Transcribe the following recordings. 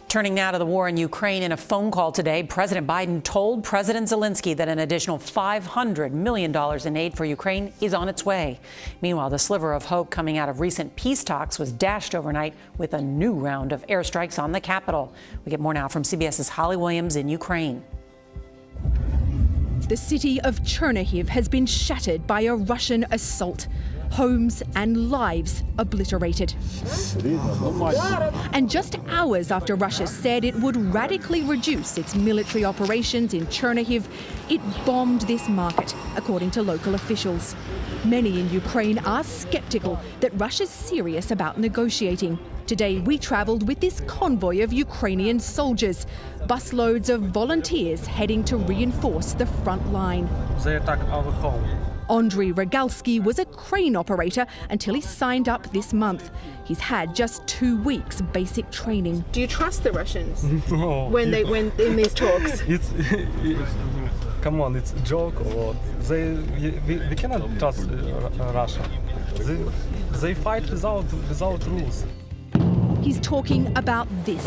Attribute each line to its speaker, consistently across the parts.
Speaker 1: Turning now to the war in Ukraine, in a phone call today, President Biden told President Zelensky that an additional $500 million in aid for Ukraine is on its way. Meanwhile, the sliver of hope coming out of recent peace talks was dashed overnight with a new round of airstrikes on the capital. We get more now from CBS's Holly Williams in Ukraine.
Speaker 2: The city of Chernihiv has been shattered by a Russian assault. Homes and lives obliterated. And just hours after Russia said it would radically reduce its military operations in Chernihiv, it bombed this market, according to local officials. Many in Ukraine are sceptical that Russia's serious about negotiating. Today we travelled with this convoy of Ukrainian soldiers, busloads of volunteers heading to reinforce the front line.
Speaker 3: They attack our home.
Speaker 2: Andriy Rogalski was a crane operator until he signed up this month. He's had just 2 weeks basic training.
Speaker 4: Do you trust the Russians
Speaker 3: No.
Speaker 4: when in these talks?
Speaker 3: Come on, it's a joke or we cannot trust Russia. They fight without rules.
Speaker 2: He's talking about this.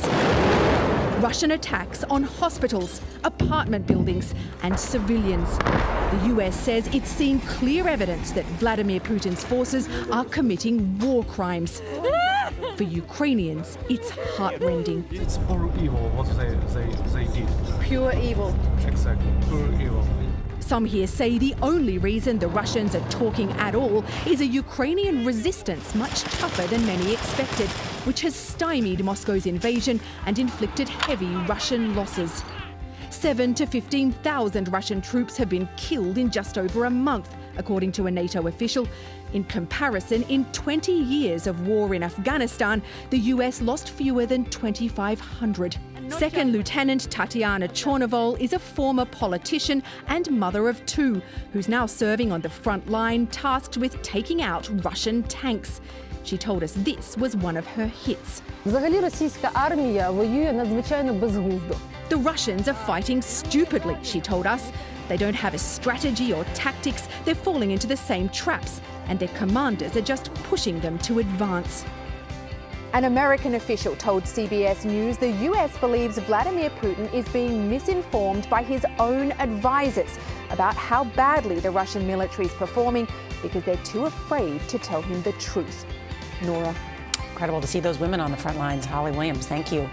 Speaker 2: Russian attacks on hospitals, apartment buildings and civilians. The US says it's seen clear evidence that Vladimir Putin's forces are committing war crimes. For Ukrainians, it's heartrending.
Speaker 3: It's pure evil what they did.
Speaker 4: Pure evil.
Speaker 3: Exactly, pure evil.
Speaker 2: Some here say the only reason the Russians are talking at all is a Ukrainian resistance much tougher than many expected, which has stymied Moscow's invasion and inflicted heavy Russian losses. 7,000 to 15,000 Russian troops have been killed in just over a month, according to a NATO official. In comparison, in 20 years of war in Afghanistan, the US lost fewer than 2,500. Second Lieutenant Tatiana Chornovol is a former politician and mother of 2, who's now serving on the front line, tasked with taking out Russian tanks. She told us this was one of her hits.
Speaker 5: Взагалі російська армія воює надзвичайно безглуздо.
Speaker 2: The Russians are fighting stupidly, she told us. They don't have a strategy or tactics, they're falling into the same traps, and their commanders are just pushing them to advance.
Speaker 6: An American official told CBS News the US believes Vladimir Putin is being misinformed by his own advisors about how badly the Russian military is performing because they're too afraid to tell him the truth. Nora.
Speaker 1: Incredible to see those women on the front lines. Holly Williams, thank you.